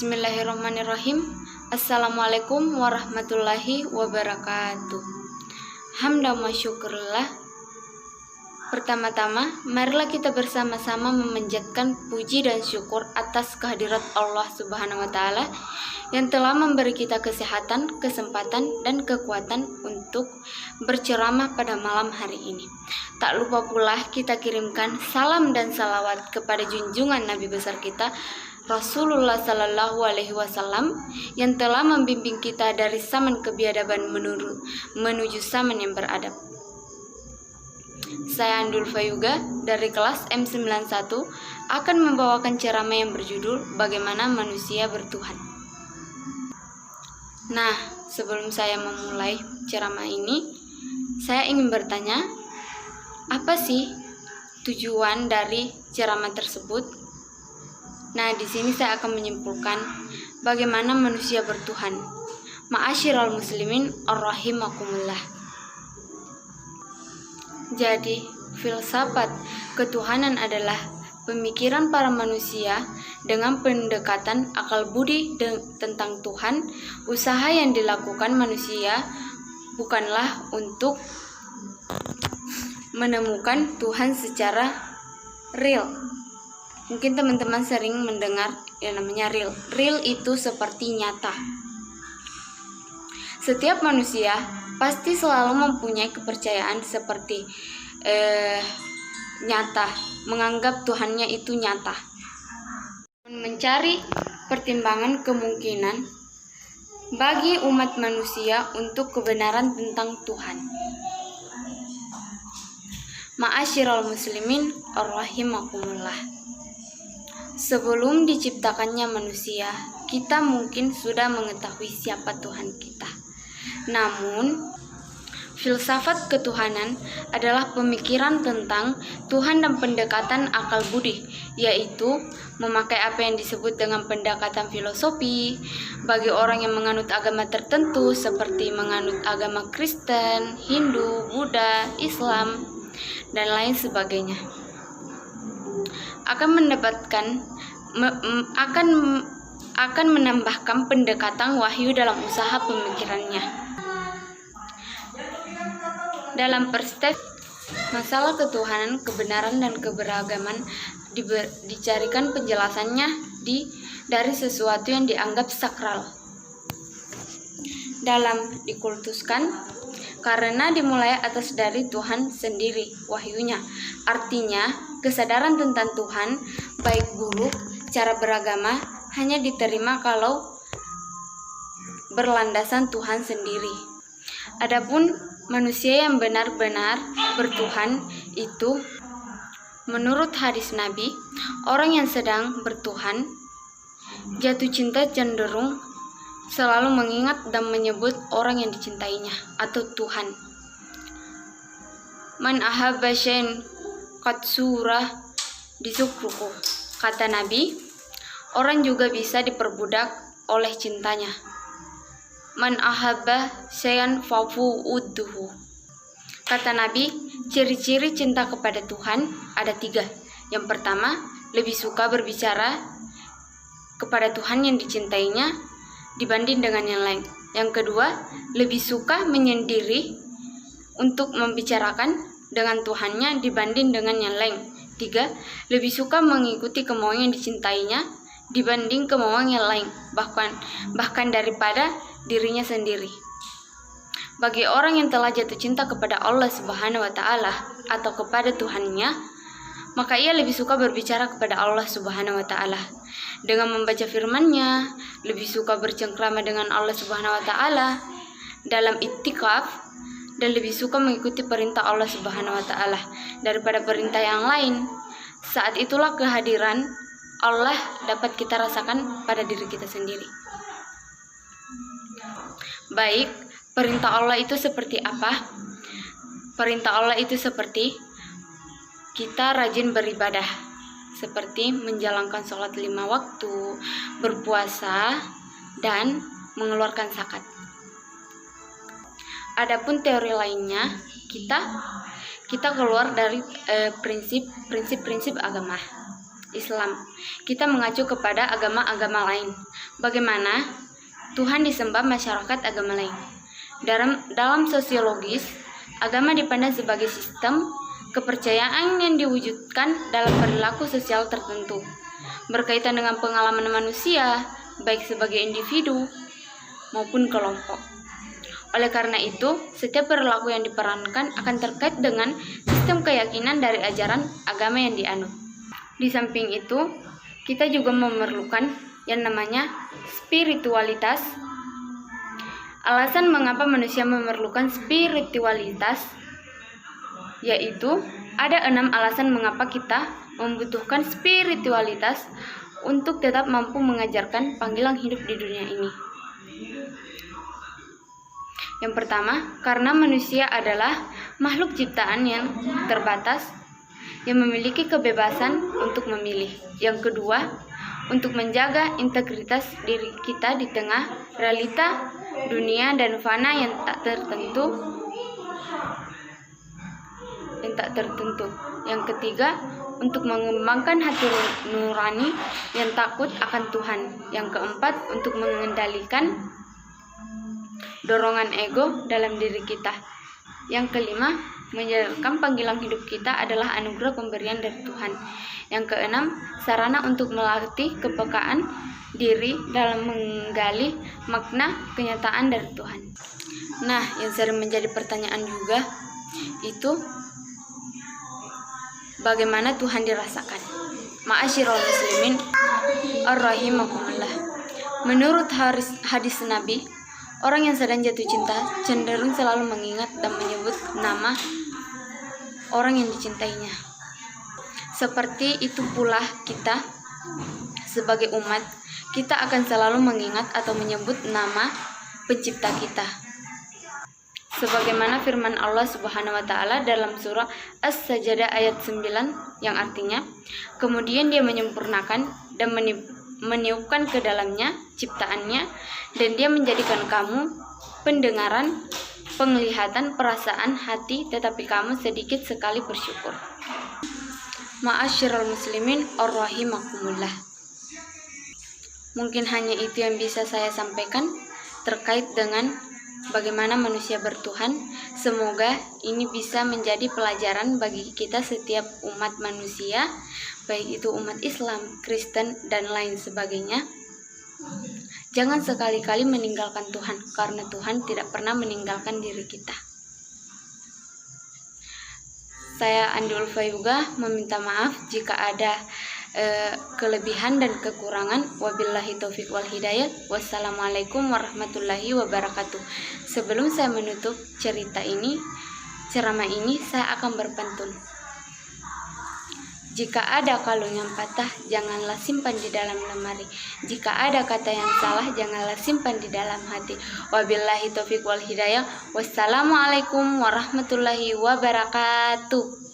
Bismillahirrahmanirrahim. Assalamualaikum warahmatullahi wabarakatuh. Hamdan wa syukurillah. Pertama-tama, marilah kita bersama-sama memanjatkan puji dan syukur atas kehadirat Allah Subhanahu wa Ta'ala yang telah memberi kita kesehatan, kesempatan, dan kekuatan untuk berceramah pada malam hari ini. Tak lupa pula kita kirimkan salam dan salawat kepada junjungan Nabi besar kita, Rasulullah Sallallahu Alaihi Wasallam, yang telah membimbing kita dari zaman kebiadaban menuju zaman yang beradab. Saya Andul Fayuga dari kelas M91 akan membawakan ceramah yang berjudul Bagaimana Manusia Bertuhan. Nah, sebelum saya memulai ceramah ini, saya ingin bertanya, apa sih tujuan dari ceramah tersebut? Nah, di sini saya akan menyimpulkan bagaimana manusia bertuhan. Ma'asyiral muslimin ar-rahimakumullah. Jadi, filsafat ketuhanan adalah pemikiran para manusia dengan pendekatan akal budi tentang Tuhan. Usaha yang dilakukan manusia bukanlah untuk menemukan Tuhan secara real. Mungkin teman-teman sering mendengar yang namanya real. Real itu seperti nyata. Setiap manusia pasti selalu mempunyai kepercayaan seperti nyata, menganggap Tuhannya itu nyata. Mencari pertimbangan kemungkinan bagi umat manusia untuk kebenaran tentang Tuhan. Ma'asyiral muslimin ar-rahimakumullah. Sebelum diciptakannya manusia, kita mungkin sudah mengetahui siapa Tuhan kita. Namun, filsafat ketuhanan adalah pemikiran tentang Tuhan dan pendekatan akal budi, yaitu memakai apa yang disebut dengan pendekatan filosofi bagi orang yang menganut agama tertentu seperti menganut agama Kristen, Hindu, Buddha, Islam, dan lain sebagainya. Akan menambahkan pendekatan wahyu dalam usaha pemikirannya. Dalam perspektif masalah ketuhanan, kebenaran, dan keberagaman dicarikan penjelasannya dari sesuatu yang dianggap sakral. Dalam dikultuskan karena dimulai atas dari Tuhan sendiri wahyunya. Artinya, kesadaran tentang Tuhan, baik buruk, cara beragama, hanya diterima kalau berlandasan Tuhan sendiri. Adapun manusia yang benar-benar bertuhan itu, menurut hadis Nabi, orang yang sedang bertuhan, jatuh cinta cenderung selalu mengingat dan menyebut orang yang dicintainya atau Tuhan. Man ahabba syai'an qad surah disukruhu. Kata Nabi, orang juga bisa diperbudak oleh cintanya. Man ahabba syai'an fafu'udduhu. Kata Nabi, ciri-ciri cinta kepada Tuhan ada 3. Yang pertama, lebih suka berbicara kepada Tuhan yang dicintainya dibanding dengan yang lain. Yang kedua, lebih suka menyendiri untuk membicarakan dengan Tuhannya dibanding dengan yang lain. 3, lebih suka mengikuti kemauan yang dicintainya dibanding kemauan yang lain, bahkan daripada dirinya sendiri. Bagi orang yang telah jatuh cinta kepada Allah Subhanahu wa Ta'ala atau kepada Tuhannya, maka ia lebih suka berbicara kepada Allah Subhanahu wa Ta'ala dengan membaca firman-Nya, lebih suka bercengkrama dengan Allah Subhanahu wa Ta'ala dalam iktikaf, dan lebih suka mengikuti perintah Allah Subhanahu wa Ta'ala daripada perintah yang lain. Saat itulah kehadiran Allah dapat kita rasakan pada diri kita sendiri. Baik, perintah Allah itu seperti apa? Perintah Allah itu seperti kita rajin beribadah, seperti menjalankan sholat 5 waktu, berpuasa, dan mengeluarkan zakat. Adapun teori lainnya, kita keluar dari prinsip-prinsip agama. Islam. Kita mengacu kepada agama-agama lain. Bagaimana Tuhan disembah masyarakat agama lain? Dalam sosiologis, agama dipandang sebagai sistem kepercayaan yang diwujudkan dalam perilaku sosial tertentu, berkaitan dengan pengalaman manusia, baik sebagai individu maupun kelompok. Oleh karena itu, setiap perilaku yang diperankan akan terkait dengan sistem keyakinan dari ajaran agama yang dianut. Di samping itu, kita juga memerlukan yang namanya spiritualitas. Alasan mengapa manusia memerlukan spiritualitas yaitu ada 6 alasan mengapa kita membutuhkan spiritualitas untuk tetap mampu mengajarkan panggilan hidup di dunia ini. Yang pertama, karena manusia adalah makhluk ciptaan yang terbatas yang memiliki kebebasan untuk memilih. Yang kedua, untuk menjaga integritas diri kita di tengah realita dunia dan fana yang tak tertentu. Yang ketiga, untuk mengembangkan hati nurani yang takut akan Tuhan. Yang keempat, untuk mengendalikan dorongan ego dalam diri kita. Yang kelima, menjalankan panggilan hidup kita adalah anugerah pemberian dari Tuhan. Yang keenam, sarana untuk melatih kepekaan diri dalam menggali makna kenyataan dari Tuhan. Nah, yang sering menjadi pertanyaan juga itu bagaimana Tuhan dirasakan? Ma'asyiral muslimin ar-rahimakumullah. Menurut hadis Nabi, orang yang sedang jatuh cinta cenderung selalu mengingat dan menyebut nama orang yang dicintainya. Seperti itu pula kita sebagai umat, kita akan selalu mengingat atau menyebut nama pencipta kita. Sebagaimana firman Allah Subhanahu wa taala dalam surah As-Sajdah ayat 9 yang artinya, kemudian Dia menyempurnakan dan meniupkan ke dalamnya ciptaannya, dan Dia menjadikan kamu pendengaran, penglihatan, perasaan, hati, tetapi kamu sedikit sekali bersyukur. Ma'asyiral muslimin ar-rahimakumullah. Mungkin hanya itu yang bisa saya sampaikan terkait dengan bagaimana manusia bertuhan. Semoga ini bisa menjadi pelajaran bagi kita setiap umat manusia, baik itu umat Islam, Kristen, dan lain sebagainya. Jangan sekali-kali meninggalkan Tuhan, karena Tuhan tidak pernah meninggalkan diri kita. Saya Andi Ulfa juga meminta maaf jika ada kelebihan dan kekurangan. Wabillahi taufik wal hidayah. Wassalamualaikum warahmatullahi wabarakatuh. Sebelum saya menutup ceramah ini, saya akan berpantun. Jika ada kalung yang patah, janganlah simpan di dalam lemari. Jika ada kata yang salah, janganlah simpan di dalam hati. Wabillahi taufik wal hidayah. Wassalamualaikum warahmatullahi wabarakatuh.